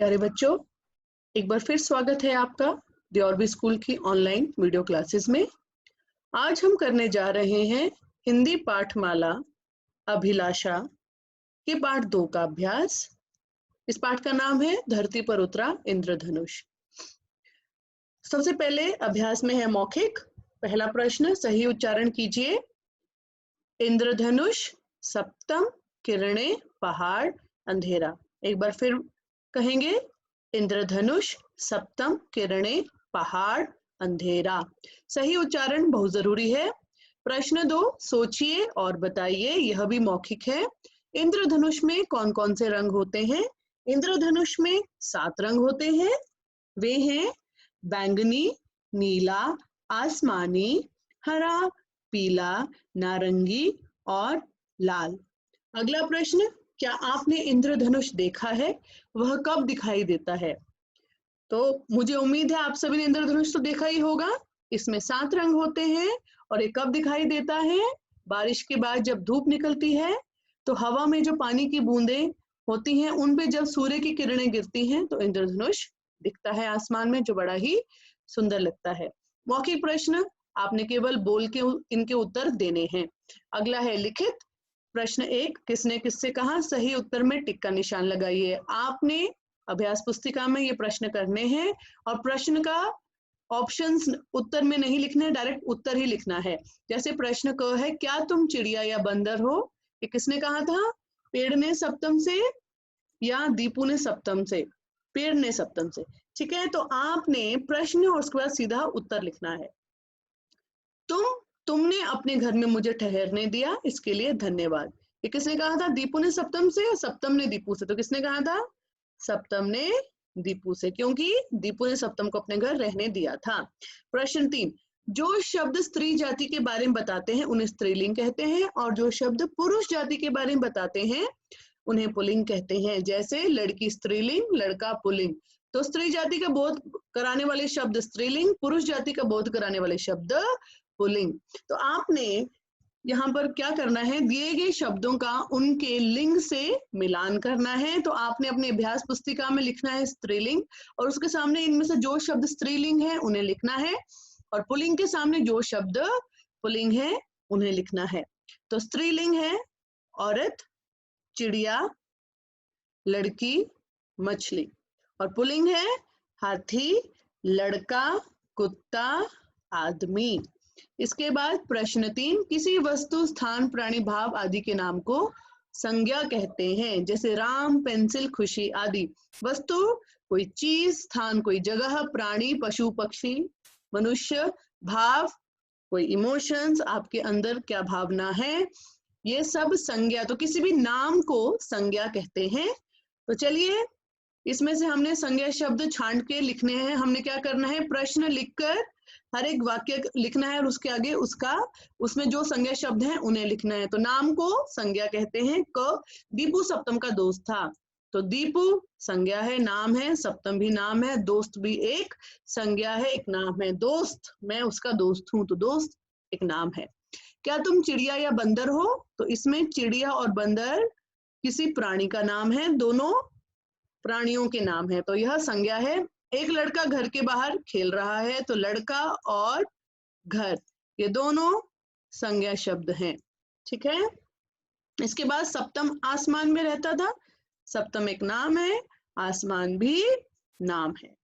प्यारे बच्चों, एक बार फिर स्वागत है आपका द ऑर्बी स्कूल की ऑनलाइन वीडियो क्लासेस में। आज हम करने जा रहे हैं हिंदी पाठमाला अभिलाषा के पाठ 2 का अभ्यास। इस पाठ का नाम है धरती पर उतरा इंद्रधनुष। सबसे पहले अभ्यास में है मौखिक। पहला प्रश्न सही उच्चारण कीजिए। इंद्रधनुष, सप्तम, किरणें, पहाड़, अंधेरा। एक बार फिर कहेंगे, इंद्रधनुष, सप्तम, किरणें, पहाड़, अंधेरा। सही उच्चारण बहुत जरूरी है। प्रश्न 2, सोचिए और बताइए। यह भी मौखिक है। इंद्रधनुष में कौन कौन से रंग होते हैं? इंद्रधनुष में 7 रंग होते हैं। वे हैं बैंगनी, नीला, आसमानी, हरा, पीला, नारंगी और लाल। अगला प्रश्न, क्या आपने इंद्रधनुष देखा है? वह कब दिखाई देता है? तो मुझे उम्मीद है आप सभी ने इंद्रधनुष तो देखा ही होगा। इसमें 7 रंग होते हैं और ये कब दिखाई देता है? बारिश के बाद जब धूप निकलती है तो हवा में जो पानी की बूंदें होती हैं उन पे जब सूर्य की किरणें गिरती हैं तो इंद्रधनुष दिखता है आसमान में, जो बड़ा ही सुंदर लगता है। मौखिक प्रश्न आपने केवल बोल के इनके उत्तर देने हैं। अगला है लिखित। प्रश्न 1, किसने किससे कहा? सही उत्तर में टिक का निशान लगाइए। आपने अभ्यास पुस्तिका में ये प्रश्न करने हैं और प्रश्न का ऑप्शंस उत्तर में नहीं लिखने, डायरेक्ट उत्तर ही लिखना है। जैसे प्रश्न क है, क्या तुम चिड़िया या बंदर हो? ये किसने कहा था? पेड़ ने सप्तम से या दीपू ने सप्तम से? पेड़ ने सप्तम से। ठीक है, तो आपने प्रश्न और उसके बाद सीधा उत्तर लिखना है। तुमने अपने घर में मुझे ठहरने दिया, इसके लिए धन्यवाद। ये किसने कहा था? दीपू ने सप्तम से या सप्तम ने दीपू से? तो किसने कहा था? सप्तम ने दीपू से, क्योंकि दीपू ने सप्तम को अपने घर रहने दिया था। प्रश्न 3, जो शब्द स्त्री जाति के बारे में बताते हैं उन्हें स्त्रीलिंग कहते हैं और जो शब्द पुरुष जाति के बारे में बताते हैं उन्हें पुल्लिंग कहते हैं। जैसे लड़की स्त्रीलिंग, लड़का पुल्लिंग। तो स्त्री जाति का बोध कराने वाले शब्द स्त्रीलिंग, पुरुष जाति का बोध कराने वाले शब्द पुल्लिंग। तो आपने यहाँ पर क्या करना है? दिए गए शब्दों का उनके लिंग से मिलान करना है। तो आपने अपने अभ्यास पुस्तिका में लिखना है स्त्रीलिंग और उसके सामने इनमें से जो शब्द स्त्रीलिंग है उन्हें लिखना है और पुल्लिंग के सामने जो शब्द पुल्लिंग है उन्हें लिखना है। तो स्त्रीलिंग है औरत, चिड़िया, लड़की, मछली और पुल्लिंग है हाथी, लड़का, कुत्ता, आदमी। इसके बाद प्रश्न 3, किसी वस्तु, स्थान, प्राणी, भाव आदि के नाम को संज्ञा कहते हैं। जैसे राम, पेंसिल, खुशी आदि। वस्तु कोई चीज, स्थान कोई जगह, प्राणी पशु पक्षी, मनुष्य, भाव कोई इमोशंस, आपके अंदर क्या भावना है, ये सब संज्ञा। तो किसी भी नाम को संज्ञा कहते हैं। तो चलिए, इसमें से हमने संज्ञा शब्द छांट के लिखने हैं। हमने क्या करना है? प्रश्न लिखकर हर एक वाक्य लिखना है और उसके आगे उसमें जो संज्ञा शब्द हैं उन्हें लिखना है। तो नाम को संज्ञा कहते हैं। क, दीपू सप्तम का दोस्त था, तो दीपू संज्ञा है, नाम है। सप्तम भी नाम है, दोस्त भी एक संज्ञा है, एक नाम है। दोस्त, मैं उसका दोस्त हूं, तो दोस्त एक नाम है। क्या तुम चिड़िया या बंदर हो? तो इसमें चिड़िया और बंदर किसी प्राणी का नाम है, दोनों प्राणियों के नाम है, तो यह संज्ञा है। एक लड़का घर के बाहर खेल रहा है, तो लड़का और घर ये दोनों संज्ञा शब्द हैं। ठीक है। इसके बाद सप्तम आसमान में रहता था। सप्तम एक नाम है, आसमान भी नाम है।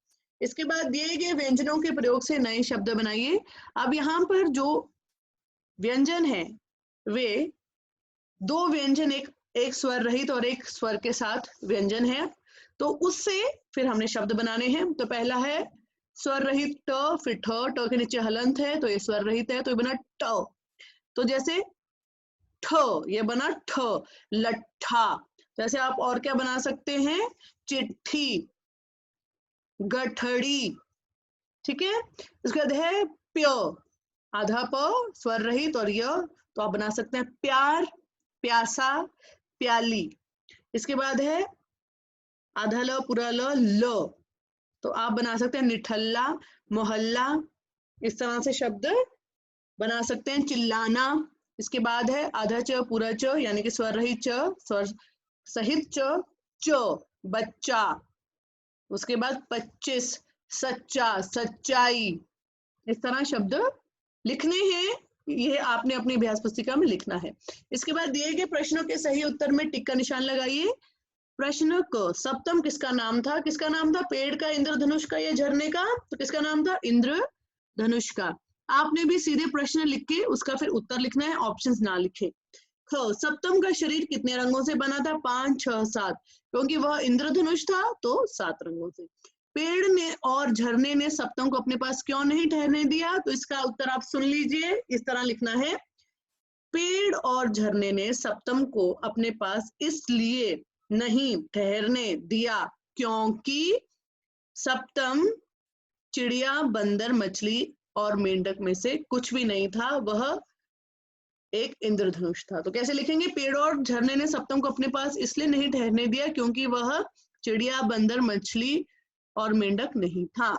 इसके बाद दिए गए व्यंजनों के प्रयोग से नए शब्द बनाइए। अब यहाँ पर जो व्यंजन है वे 2 व्यंजन, एक स्वर रहित और एक स्वर के साथ व्यंजन है, तो उससे फिर हमने शब्द बनाने हैं। तो पहला है स्वर रहित ट, फिर ठ, ट के नीचे हलंत है तो ये स्वर रहित है, तो ये बना ट। तो जैसे ठ, ये बना ठ, लट्ठा। जैसे आप और क्या बना सकते हैं? चिट्ठी, गठड़ी। ठीक है। उसके बाद है प्य, आधा प, स्वर रहित और य, तो आप बना सकते हैं प्यार, प्यासा, प्याली। इसके बाद है आधा ल, पूरा ल, तो आप बना सकते हैं निठल्ला, मोहल्ला। इस तरह से शब्द बना सकते हैं। चिल्लाना। इसके बाद है आधा च, पूरा च, यानी कि स्वर रहित च, स्वर सहित च, बच्चा। उसके बाद 25 सच्चा, सच्चाई, इस तरह शब्द लिखने हैं। ये आपने अपनी अभ्यास पुस्तिका में लिखना है। इसके बाद दिए गए प्रश्नों के सही उत्तर में टिक का निशान लगाइए। प्रश्न क, सप्तम किसका नाम था? किसका नाम था? पेड़ का, इंद्रधनुष का या झरने का? तो किसका नाम था? इंद्रधनुष का। आपने भी सीधे प्रश्न लिख के उसका फिर उत्तर लिखना है, ऑप्शंस ना लिखे। ख, सप्तम का शरीर कितने रंगों से बना था? 5, 6, 7, क्योंकि वह इंद्रधनुष था तो 7 रंगों से। पेड़ ने और झरने ने सप्तम को अपने पास क्यों नहीं ठहरने दिया? तो इसका उत्तर आप सुन लीजिए, इस तरह लिखना है। पेड़ और झरने ने सप्तम को अपने पास इसलिए नहीं ठहरने दिया क्योंकि सप्तम चिड़िया, बंदर, मछली और मेंढक में से कुछ भी नहीं था, वह एक इंद्रधनुष था। तो कैसे लिखेंगे? पेड़ और झरने ने सप्तम को अपने पास इसलिए नहीं ठहरने दिया क्योंकि वह चिड़िया, बंदर, मछली और मेंढक नहीं था।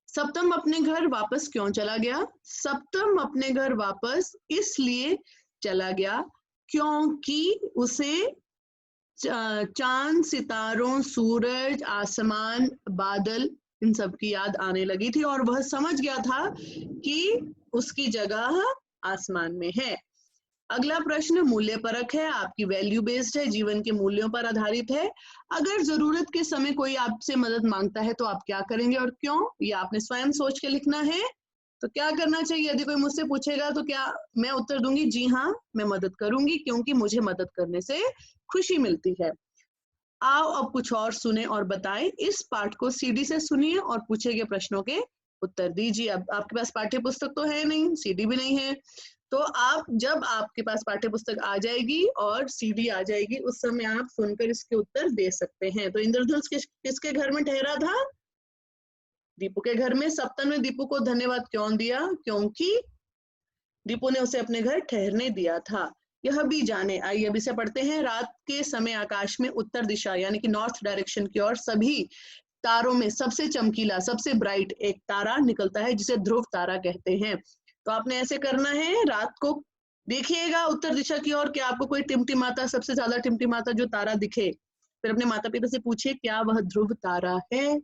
सप्तम अपने घर वापस क्यों चला गया? सप्तम अपने घर वापस इसलिए चला गया क्योंकि उसे चांद, सितारों, सूरज, आसमान, बादल, इन सब की याद आने लगी थी और वह समझ गया था कि उसकी जगह आसमान में है। अगला प्रश्न मूल्य परक है, आपकी वैल्यू बेस्ड है, जीवन के मूल्यों पर आधारित है। अगर जरूरत के समय कोई आपसे मदद मांगता है तो आप क्या करेंगे और क्यों? ये आपने स्वयं सोच के लिखना है। तो क्या करना चाहिए? यदि कोई मुझसे पूछेगा तो क्या मैं उत्तर दूंगी? जी हाँ, मैं मदद करूंगी क्योंकि मुझे मदद करने से खुशी मिलती है। आओ अब कुछ और सुने और बताएं। इस पाठ को सीडी से सुनिए और पूछे गए प्रश्नों के उत्तर दीजिए। अब आपके पास पाठ्य पुस्तक तो है नहीं, सीडी भी नहीं है, तो आप जब आपके पास पाठ्य पुस्तक आ जाएगी और सीडी आ जाएगी उस समय आप सुनकर इसके उत्तर दे सकते हैं। तो इंद्रधनुष किसके घर में ठहरा था? दीपू के घर में। सप्तम ने दीपू को धन्यवाद क्यों दिया? क्योंकि दीपू ने उसे अपने घर ठहरने दिया था। यह भी जाने। आइए अभी से पढ़ते हैं। रात के समय आकाश में उत्तर दिशा यानी कि नॉर्थ डायरेक्शन की ओर सभी तारों में सबसे चमकीला, सबसे ब्राइट एक तारा निकलता है जिसे ध्रुव तारा कहते हैं। तो आपने ऐसे करना है, रात को देखिएगा उत्तर दिशा की ओर कि आपको कोई टिमटिमाता, सबसे ज्यादा टिमटिमाता जो तारा दिखे, फिर अपने माता पिता से पूछिए क्या वह ध्रुव तारा है।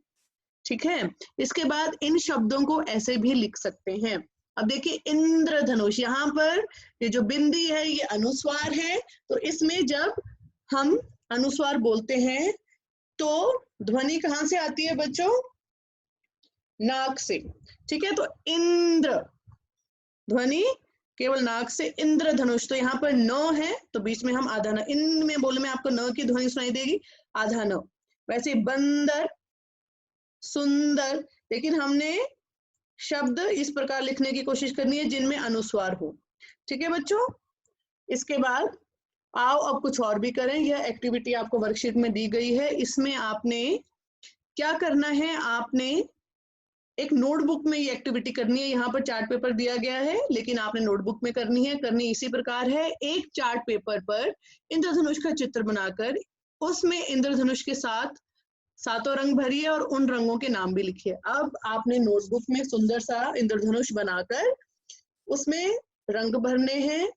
ठीक है। इसके बाद इन शब्दों को ऐसे भी लिख सकते हैं। अब देखिए इंद्रधनुष, यहाँ पर ये जो बिंदी है ये अनुस्वार है, तो इसमें जब हम अनुस्वार बोलते हैं तो ध्वनि कहाँ से आती है बच्चों? नाक से। ठीक है, तो इंद्र ध्वनि केवल नाक से, इंद्रधनुष। तो यहाँ पर न है तो बीच में हम आधा न, इन में बोलने में आपको न की ध्वनि सुनाई देगी, आधा न। वैसे बंदर, सुंदर, लेकिन हमने शब्द इस प्रकार लिखने की कोशिश करनी है जिनमें अनुस्वार हो। ठीक है बच्चों। इसके बाद आओ अब कुछ और भी करें। यह एक्टिविटी आपको वर्कशीट में दी गई है। इसमें आपने क्या करना है? आपने एक नोटबुक में ये एक्टिविटी करनी है। यहाँ पर चार्ट पेपर दिया गया है लेकिन आपने नोटबुक में करनी है। करनी इसी प्रकार है, एक चार्ट पेपर पर इंद्रधनुष का चित्र बनाकर उसमें इंद्रधनुष के साथ सातों रंग भरिए और उन रंगों के नाम भी लिखिए। अब आपने नोटबुक में सुंदर सा इंद्रधनुष बनाकर उसमें रंग भरने हैं,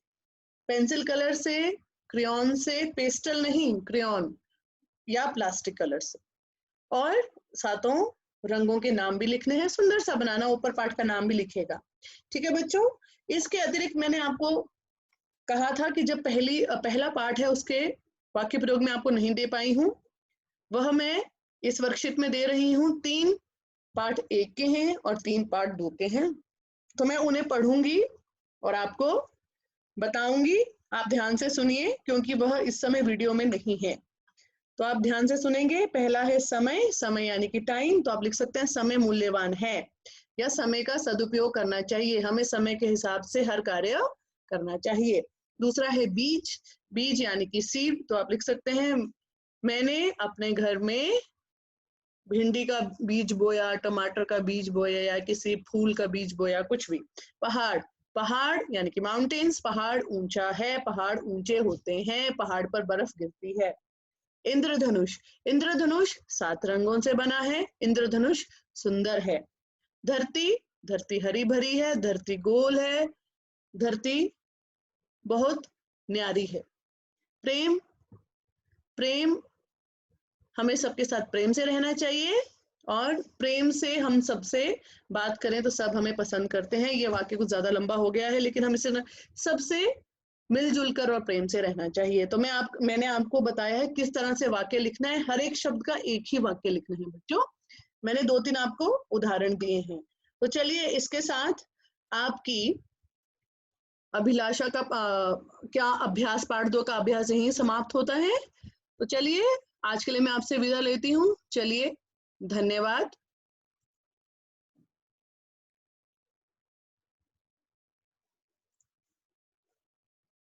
पेंसिल कलर से, क्रेयॉन से, पेस्टल नहीं क्रेयॉन या प्लास्टिक कलर से, और सातों रंगों के नाम भी लिखने हैं। सुंदर सा बनाना, ऊपर पाठ का नाम भी लिखेगा। ठीक है बच्चों। इसके अतिरिक्त मैंने आपको कहा था कि जब पहला पाठ है उसके वाक्य प्रयोग में आपको नहीं दे पाई हूँ, वह मैं इस वर्कशीट में दे रही हूँ। 3 पार्ट 1 के हैं और 3 पार्ट 2 के हैं, तो मैं उन्हें पढ़ूंगी और आपको बताऊंगी। आप ध्यान से सुनिए क्योंकि वह इस समय वीडियो में नहीं है, तो आप ध्यान से सुनेंगे। पहला है समय, समय यानी कि टाइम, तो आप लिख सकते हैं समय मूल्यवान है या समय का सदुपयोग करना चाहिए, हमें समय के हिसाब से हर कार्य करना चाहिए। दूसरा है बीज, बीज यानी कि सीड, तो आप लिख सकते हैं मैंने अपने घर में भिंडी का बीज बोया, टमाटर का बीज बोया या किसी फूल का बीज बोया, कुछ भी। पहाड़, पहाड़ यानी कि माउंटेन्स, पहाड़ ऊंचा है, पहाड़ ऊंचे होते हैं, पहाड़ पर बर्फ गिरती है। इंद्रधनुष, इंद्रधनुष 7 रंगों से बना है, इंद्रधनुष सुंदर है। धरती, धरती हरी भरी है, धरती गोल है, धरती बहुत न्यारी है। प्रेम, प्रेम हमें सबके साथ प्रेम से रहना चाहिए और प्रेम से हम सबसे बात करें तो सब हमें पसंद करते हैं। ये वाक्य कुछ ज्यादा लंबा हो गया है, लेकिन हम इसे सबसे मिलजुल कर और प्रेम से रहना चाहिए। तो मैंने आपको बताया है किस तरह से वाक्य लिखना है। हर एक शब्द का एक ही वाक्य लिखना है बच्चों। मैंने 2-3 आपको उदाहरण दिए हैं। तो चलिए इसके साथ आपकी अभिलाषा का क्या अभ्यास पाठ 2 का अभ्यास यहीं समाप्त होता है। तो चलिए आज के लिए मैं आपसे विदा लेती हूँ। चलिए, धन्यवाद।